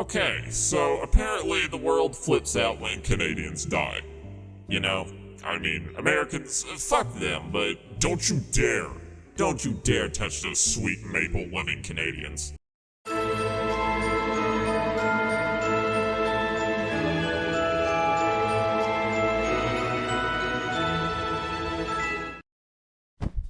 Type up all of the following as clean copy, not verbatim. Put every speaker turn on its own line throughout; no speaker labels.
Okay, so apparently the world flips out when Canadians die. You know, I mean, Americans, fuck them, but don't you dare touch those sweet maple living Canadians.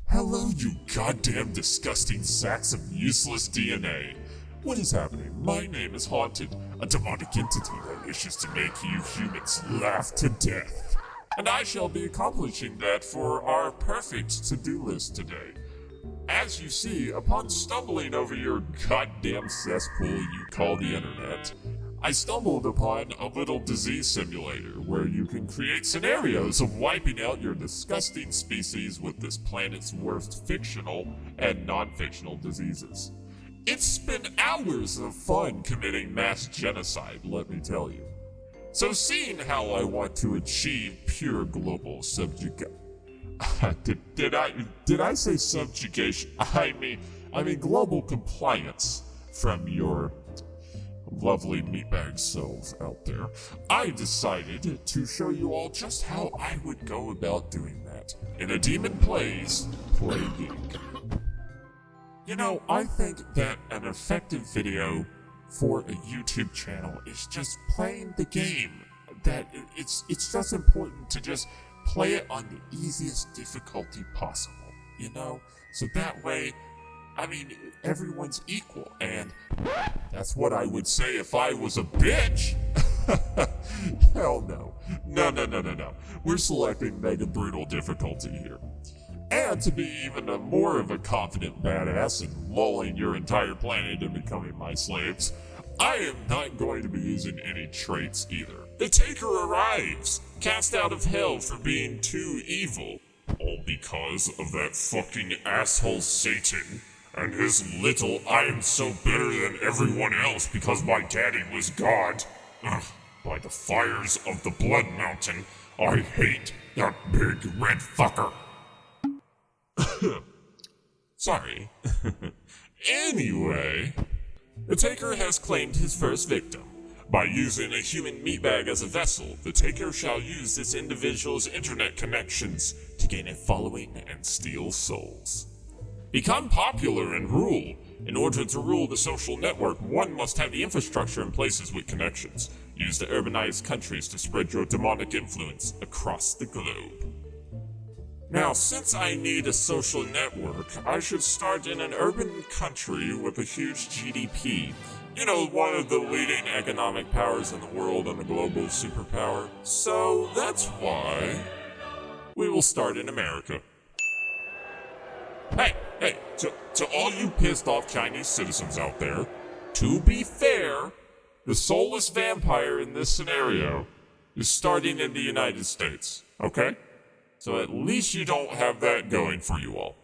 Hello, you goddamn disgusting sacks of useless DNA. What is happening? My name is Haunted, a demonic entity that wishes to make you humans laugh to death. And I shall be accomplishing that for our perfect to-do list today. As you see, upon stumbling over your goddamn cesspool you call the internet, I stumbled upon a little disease simulator where you can create scenarios of wiping out your disgusting species with this planet's worst fictional and non-fictional diseases. It's been hours of fun committing mass genocide, let me tell you. So seeing how I want to achieve pure global subjugation... Did I say subjugation? I mean global compliance from your lovely meatbag selves out there, I decided to show you all just how I would go about doing that in a Demon Plays play game. You know, I think that an effective video for a YouTube channel is just playing the game. That it's just important to just play it on the easiest difficulty possible, you know? So that way, I mean, everyone's equal, and that's what I would say if I was a bitch. Hell no. No. We're selecting mega brutal difficulty here. And to be even more of a confident badass and lulling your entire planet into becoming my slaves, I am not going to be using any traits either. The Taker arrives, cast out of hell for being too evil. All because of that fucking asshole Satan and his little I am so better than everyone else because my daddy was God. Ugh, by the fires of the Blood Mountain, I hate that big red fucker. Sorry. Anyway, the Taker has claimed his first victim. By using a human meatbag as a vessel, the Taker shall use this individual's internet connections to gain a following and steal souls. Become popular and rule. In order to rule the social network, one must have the infrastructure in places with connections. Use the urbanized countries to spread your demonic influence across the globe. Now, since I need a social network, I should start in an urban country with a huge GDP. You know, one of the leading economic powers in the world and a global superpower. So that's why we will start in America. Hey, to all you pissed off Chinese citizens out there, to be fair, the soulless vampire in this scenario is starting in the United States, okay? So at least you don't have that going for you all.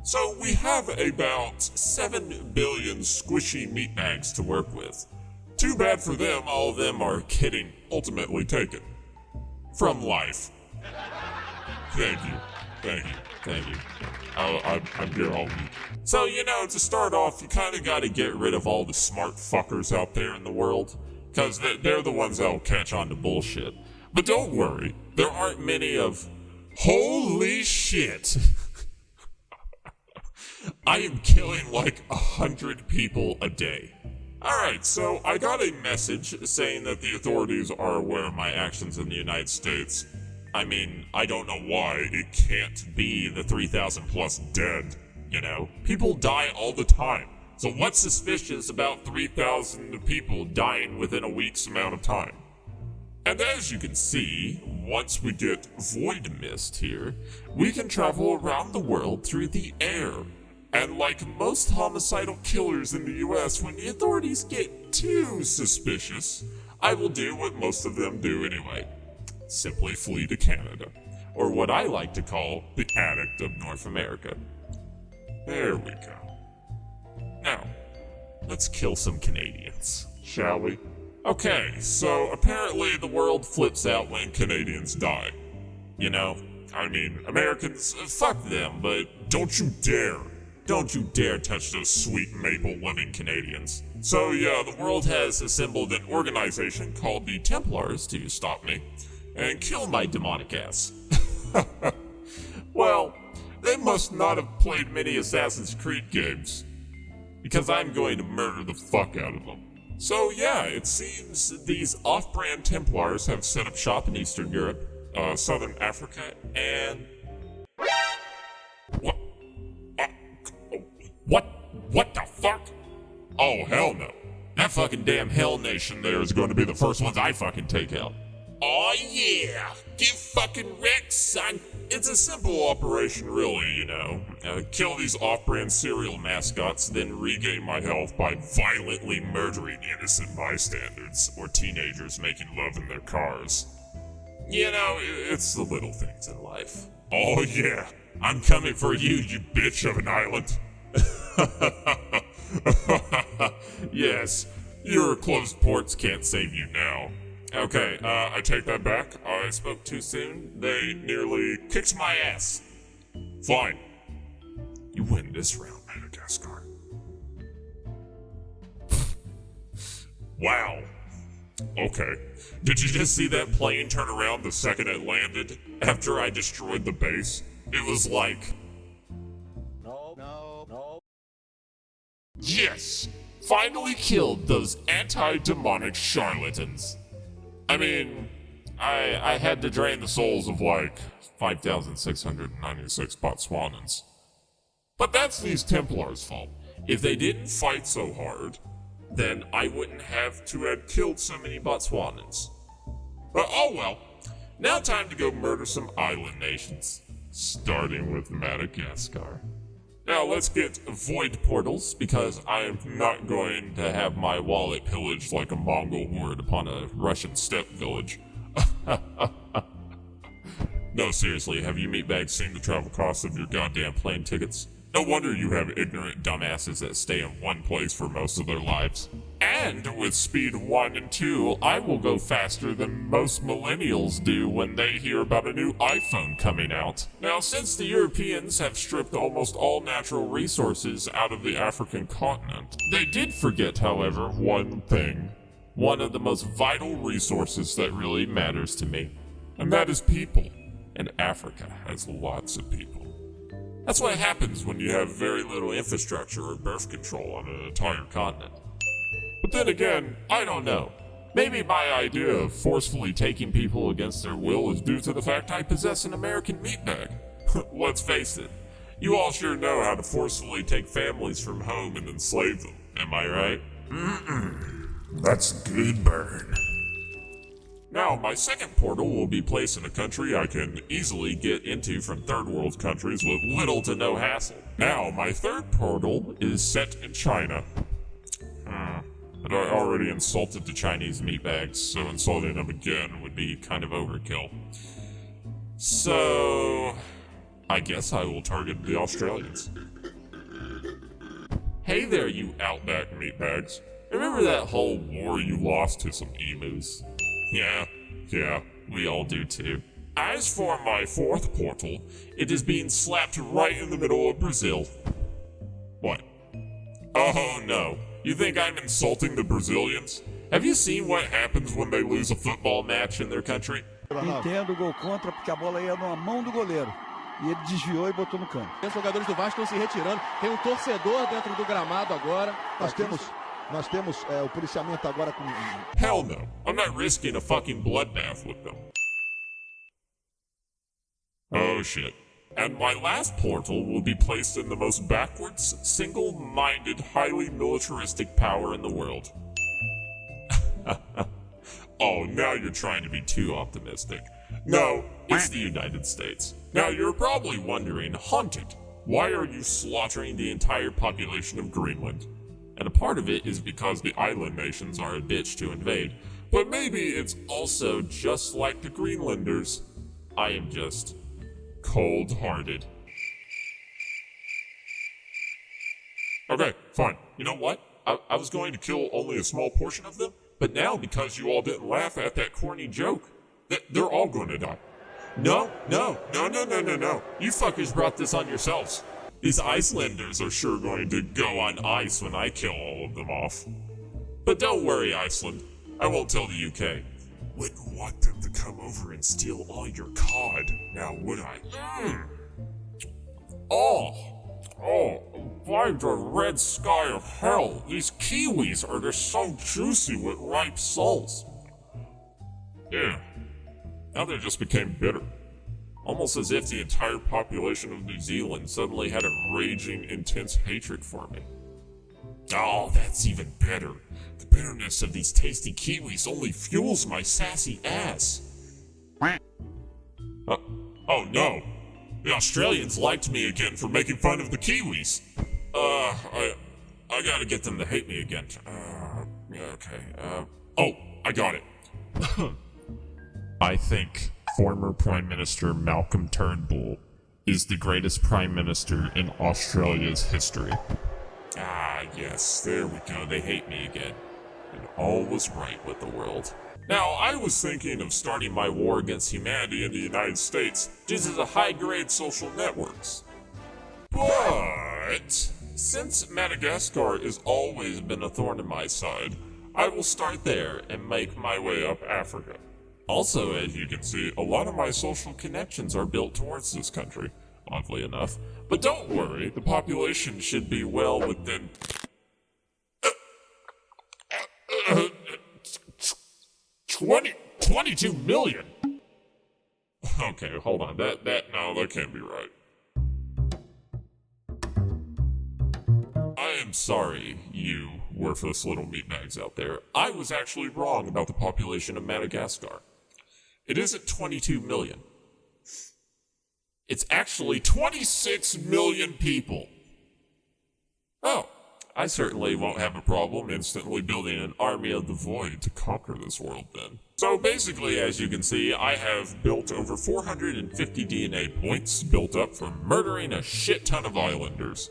So we have about 7 billion squishy meatbags to work with. Too bad for them, all of them are getting ultimately taken from life. Thank you. I'm here all week. So, you know, to start off, you kind of got to get rid of all the smart fuckers out there in the world, because they're the ones that'll catch on to bullshit. But don't worry, there aren't many of... Holy shit! I am killing like 100 people a day. Alright, so I got a message saying that the authorities are aware of my actions in the United States. I mean, I don't know why. It can't be the 3,000 plus dead, you know? People die all the time. So what's suspicious about 3,000 people dying within a week's amount of time? And as you can see, once we get void mist here, we can travel around the world through the air. And like most homicidal killers in the US, when the authorities get too suspicious, I will do what most of them do anyway. Simply flee to Canada, or what I like to call the addict of North America. There we go. Now, let's kill some Canadians, shall we? Okay, so apparently the world flips out when Canadians die. You know, I mean, Americans, fuck them, but don't you Don't you dare touch those sweet maple living Canadians. So yeah, the world has assembled an organization called the Templars to stop me and kill my demonic ass. Well, they must not have played many Assassin's Creed games, because I'm going to murder the fuck out of them. So yeah, it seems these off-brand Templars have set up shop in Eastern Europe, Southern Africa, and... What the fuck? Oh, hell no. That fucking damn Hell Nation there is going to be the first ones I fucking take out. Oh yeah, get fucking wrecked, son. It's a simple operation, really, you know. Kill these off-brand cereal mascots, then regain my health by violently murdering innocent bystanders or teenagers making love in their cars. You know, it's the little things in life. Oh yeah, I'm coming for you, you bitch of an island. Yes, your closed ports can't save you now. Okay, I take that back. I spoke too soon. They nearly kicked my ass. Fine. You win this round, Madagascar. Wow. Okay. Did you just see that plane turn around the second it landed? After I destroyed the base? It was like... No. Yes! Finally killed those anti-demonic charlatans. I mean, I had to drain the souls of like 5,696 Botswanans. But that's these Templars' fault. If they didn't fight so hard, then I wouldn't have to have killed so many Botswanans. But oh well, now time to go murder some island nations, starting with Madagascar. Now let's get void portals, because I am not going to have my wallet pillaged like a Mongol horde upon a Russian steppe village. No, seriously, have you meatbags seen the travel costs of your goddamn plane tickets? No wonder you have ignorant dumbasses that stay in one place for most of their lives. And with speed 1 and 2, I will go faster than most millennials do when they hear about a new iPhone coming out. Now, since the Europeans have stripped almost all natural resources out of the African continent, they did forget, however, one thing. One of the most vital resources that really matters to me. And that is people. And Africa has lots of people. That's what happens when you have very little infrastructure or birth control on an entire continent. But then again, I don't know. Maybe my idea of forcefully taking people against their will is due to the fact I possess an American meatbag. Let's face it, you all sure know how to forcefully take families from home and enslave them, am I right? That's good burn. Now, my second portal will be placed in a country I can easily get into from third world countries with little to no hassle. Now, my third portal is set in China. But I already insulted the Chinese meatbags, so insulting them again would be kind of overkill. So, I guess I will target the Australians. Hey there, you outback meatbags. Remember that whole war you lost to some emus? Yeah, we all do too. As for my fourth portal, it is being slapped right in the middle of Brazil. What? Oh no, you think I'm insulting the Brazilians? Have you seen what happens when they lose a football match in their country?
Entendo o gol contra porque a bola ia na mão do goleiro. E ele desviou e botou no canto.
Os jogadores do Vasco estão se retirando. Tem um torcedor dentro do gramado agora.
Nós temos o policiamento agora com...
Hell no, I'm not risking a fucking bloodbath with them. Oh shit. And my last portal will be placed in the most backwards, single-minded, highly militaristic power in the world. Oh, now you're trying to be too optimistic. No, it's the United States. Now you're probably wondering, Haunted, why are you slaughtering the entire population of Greenland? And a part of it is because the island nations are a bitch to invade. But maybe it's also just like the Greenlanders. I am just cold-hearted. Okay, fine. You know what? I was going to kill only a small portion of them, but now because you all didn't laugh at that corny joke, they're all going to die. No. You fuckers brought this on yourselves. These Icelanders are sure going to go on ice when I kill all of them off. But don't worry, Iceland. I won't tell the UK. Wouldn't want them to come over and steal all your cod, now would I? By the red sky of hell, these kiwis are just so juicy with ripe souls. Yeah, now they just became bitter. Almost as if the entire population of New Zealand suddenly had a raging, intense hatred for me. Oh, that's even better. The bitterness of these tasty kiwis only fuels my sassy ass. Oh no. The Australians liked me again for making fun of the kiwis. I gotta get them to hate me again. Okay. I got it. I think former Prime Minister Malcolm Turnbull is the greatest Prime Minister in Australia's history. Ah, yes, there we go. They hate me again. And all was right with the world. Now, I was thinking of starting my war against humanity in the United States due to the high-grade social networks. But since Madagascar has always been a thorn in my side, I will start there and make my way up Africa. Also, as you can see, a lot of my social connections are built towards this country, oddly enough. But don't worry, the population should be well within 22 million. Okay, hold on. That can't be right. I am sorry, you worthless little meatbags out there. I was actually wrong about the population of Madagascar. It isn't 22 million. It's actually 26 million people. Oh, I certainly won't have a problem instantly building an army of the void to conquer this world then. So basically, as you can see, I have built over 450 DNA points built up from murdering a shit ton of islanders.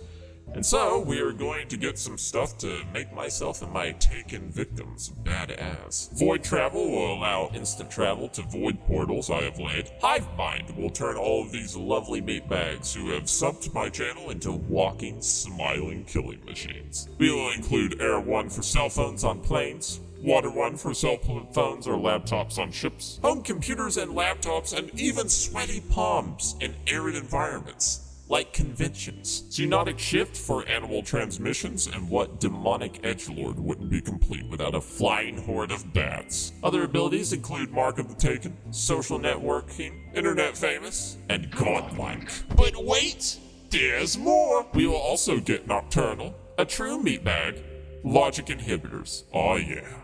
And so, we are going to get some stuff to make myself and my taken victims badass. Void travel will allow instant travel to void portals I have laid. Hivemind will turn all of these lovely meatbags who have subbed to my channel into walking, smiling killing machines. We will include Air 1 for cell phones on planes, Water 1 for cell phones or laptops on ships, home computers and laptops, and even sweaty palms in arid environments, like conventions. Zoonotic shift for animal transmissions, and what demonic edgelord wouldn't be complete without a flying horde of bats. Other abilities include Mark of the Taken, social networking, internet famous, and godlike. But wait, there's more! We will also get nocturnal, a true meatbag, logic inhibitors. Oh yeah.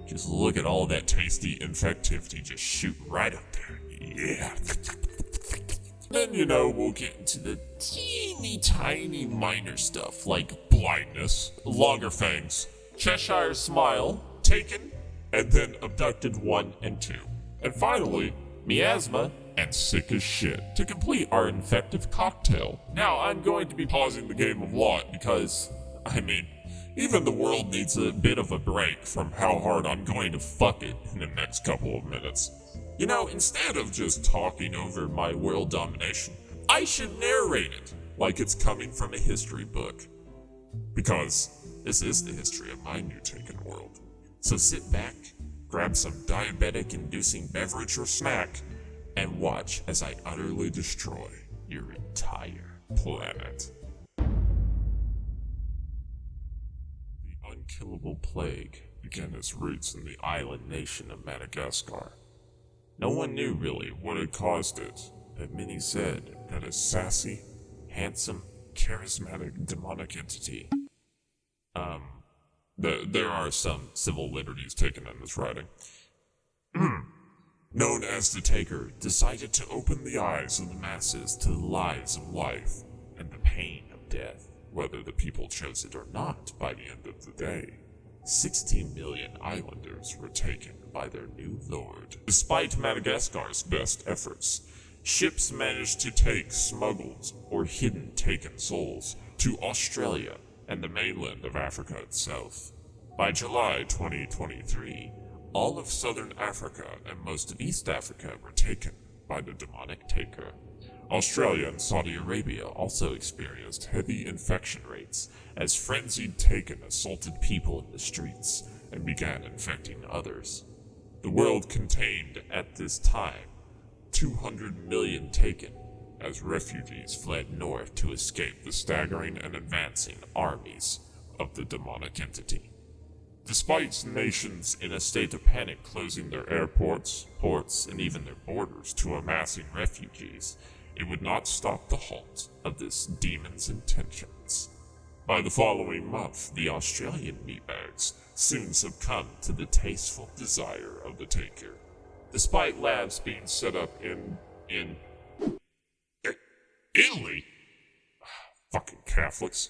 Just look at all that tasty infectivity just shooting right up there. Yeah. Then, we'll get into the teeny tiny minor stuff like blindness, longer fangs, Cheshire Smile, Taken, and then Abducted 1 and 2. And finally, Miasma and Sick as Shit to complete our infective cocktail. Now, I'm going to be pausing the game a lot because, even the world needs a bit of a break from how hard I'm going to fuck it in the next couple of minutes. Instead of just talking over my world domination, I should narrate it like it's coming from a history book. Because this is the history of my new taken world. So sit back, grab some diabetic-inducing beverage or snack, and watch as I utterly destroy your entire planet. The unkillable plague began its roots in the island nation of Madagascar. No one knew really what had caused it, but many said that a sassy, handsome, charismatic demonic entity. There are some civil liberties taken in this writing. Known as the Taker, decided to open the eyes of the masses to the lies of life and the pain of death, whether the people chose it or not by the end of the day. 16 million islanders were taken by their new lord. Despite Madagascar's best efforts, ships managed to take smuggled or hidden taken souls to Australia and the mainland of Africa itself. By July 2023, all of southern Africa and most of East Africa were taken by the demonic Taker. Australia and Saudi Arabia also experienced heavy infection rates as frenzied Taken assaulted people in the streets and began infecting others. The world contained, at this time, 200 million Taken as refugees fled north to escape the staggering and advancing armies of the demonic entity. Despite nations in a state of panic closing their airports, ports, and even their borders to amassing refugees, it would not stop the halt of this demon's intentions. By the following month, the Australian meatbags soon succumbed to the tasteful desire of the taker. Despite labs being set up in Italy? Fucking Catholics.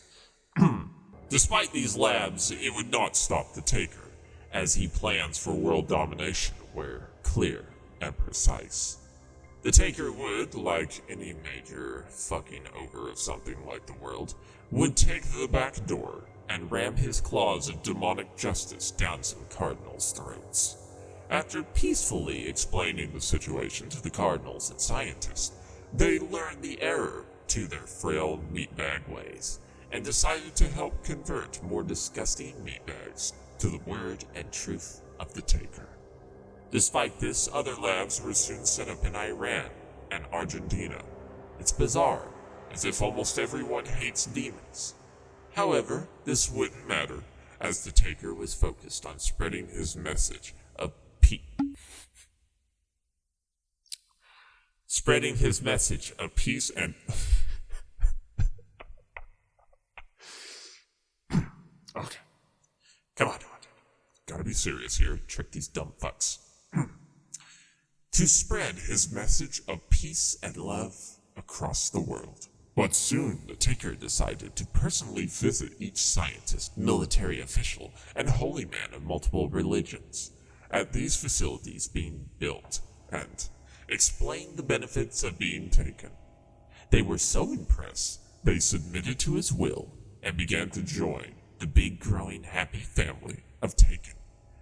Despite these labs, it would not stop the taker, as he plans for world domination were clear and precise. The taker would, like any major fucking ogre of something like the world, would take the back door and ram his claws of demonic justice down some cardinals' throats. After peacefully explaining the situation to the cardinals and scientists, they learned the error to their frail meatbag ways and decided to help convert more disgusting meatbags to the word and truth of the taker. Despite this, other labs were soon set up in Iran and Argentina. It's bizarre, as if almost everyone hates demons. However, this wouldn't matter, as the taker was focused on spreading his message of peace. Spreading his message of peace and... Okay. Come on. Gotta be serious here. Trick these dumb fucks. To spread his message of peace and love across the world. But soon the taker decided to personally visit each scientist, military official, and holy man of multiple religions at these facilities being built and explain the benefits of being taken. They were so impressed, they submitted to his will and began to join the big growing happy family of taken,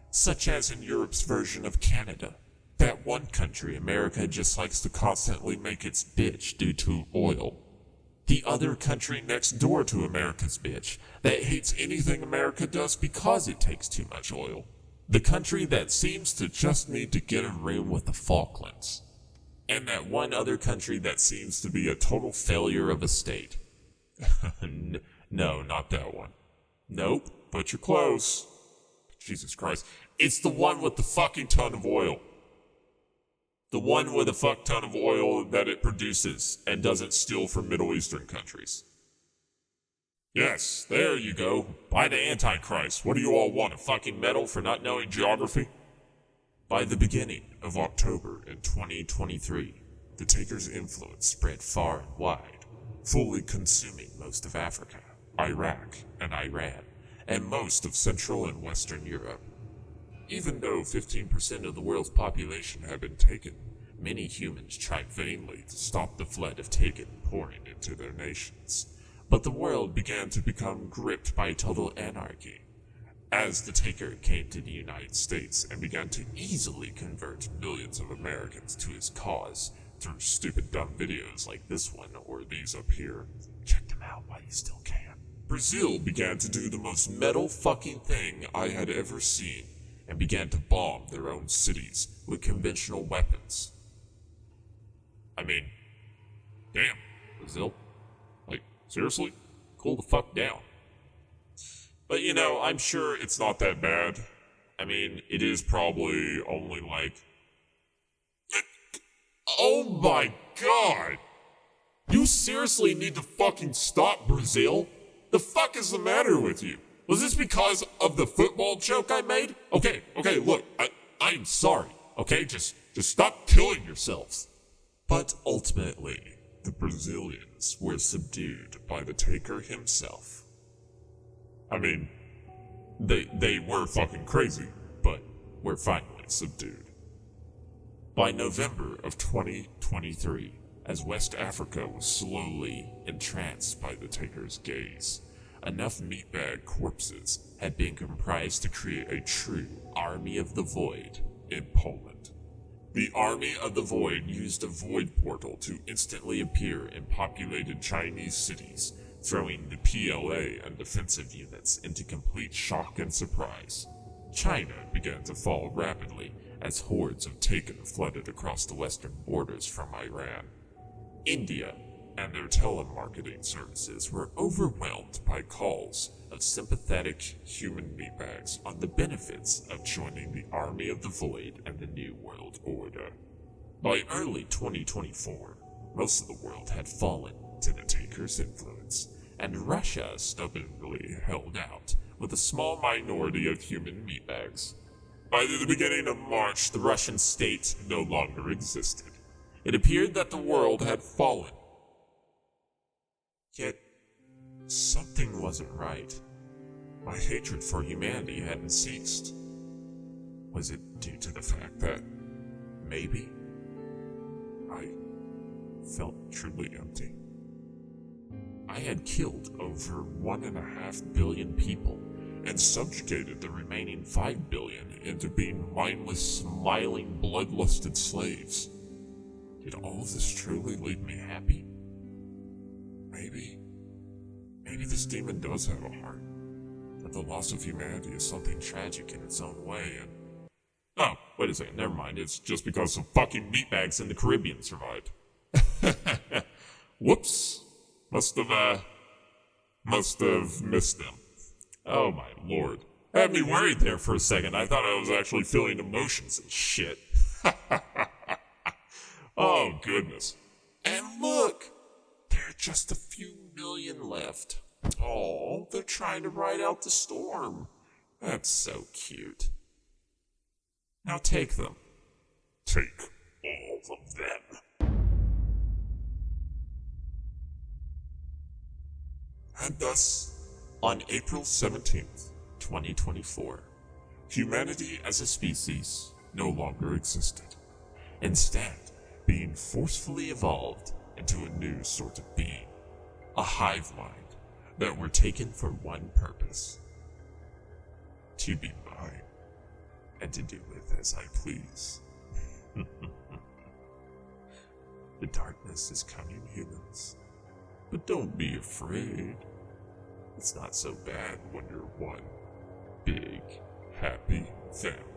such as in Europe's version of Canada. That one country America just likes to constantly make its bitch due to oil. The other country next door to America's bitch that hates anything America does because it takes too much oil. The country that seems to just need to get a room with the Falklands. And that one other country that seems to be a total failure of a state. No, not that one. Nope, but you're close. Jesus Christ. It's the one with the fucking ton of oil. The one with a fuck ton of oil that it produces and doesn't steal from Middle Eastern countries. Yes, there you go. By the Antichrist. What do you all want, a fucking medal for not knowing geography? By the beginning of October in 2023, the taker's influence spread far and wide, fully consuming most of Africa, Iraq and Iran, and most of Central and Western Europe. Even though 15% of the world's population had been taken, many humans tried vainly to stop the flood of taken pouring into their nations. But the world began to become gripped by total anarchy, as the taker came to the United States and began to easily convert millions of Americans to his cause through stupid dumb videos like this one or these up here. Check them out while you still can. Brazil began to do the most metal fucking thing I had ever seen and began to bomb their own cities with conventional weapons. I mean, damn, Brazil. Like, seriously? Cool the fuck down. But you know, I'm sure it's not that bad. I mean, it is probably only like... Oh my god! You seriously need to fucking stop, Brazil? The fuck is the matter with you? Was this because of the football joke I made? Okay, look, I'm sorry, okay? Just stop killing yourselves. But ultimately, the Brazilians were subdued by the taker himself. I mean, they were fucking crazy, but were finally subdued. By November of 2023, as West Africa was slowly entranced by the taker's gaze, enough meatbag corpses had been comprised to create a true army of the void in Poland. The Army of the Void used a void portal to instantly appear in populated Chinese cities, throwing the PLA and defensive units into complete shock and surprise. China began to fall rapidly as hordes of Taken flooded across the western borders from Iran. India and their telemarketing services were overwhelmed by calls of sympathetic human meatbags on the benefits of joining the Army of the Void and the New World Order. By early 2024, most of the world had fallen to the Taker's influence, and Russia stubbornly held out with a small minority of human meatbags. By the beginning of March, the Russian state no longer existed. It appeared that the world had fallen. Yet, something wasn't right. My hatred for humanity hadn't ceased. Was it due to the fact that maybe I felt truly empty? I had killed over 1.5 billion people and subjugated the remaining 5 billion into being mindless, smiling, bloodlusted slaves. Did all of this truly leave me happy? Maybe this demon does have a heart. That the loss of humanity is something tragic in its own way, and... Oh, wait a second, never mind. It's just because some fucking meatbags in the Caribbean survived. Whoops. Must have missed them. Oh my lord. Had me worried there for a second. I thought I was actually feeling emotions and shit. Oh goodness. And look! There are just a few million left. Oh, they're trying to ride out the storm. That's so cute. Now take them. Take all of them. And thus, on April 17th, 2024, humanity as a species no longer existed, instead being forcefully evolved into a new sort of being, a hive mind that were taken for one purpose: to be mine and to do with as I please. The darkness is coming, humans, but don't be afraid. It's not so bad when you're one big, happy family.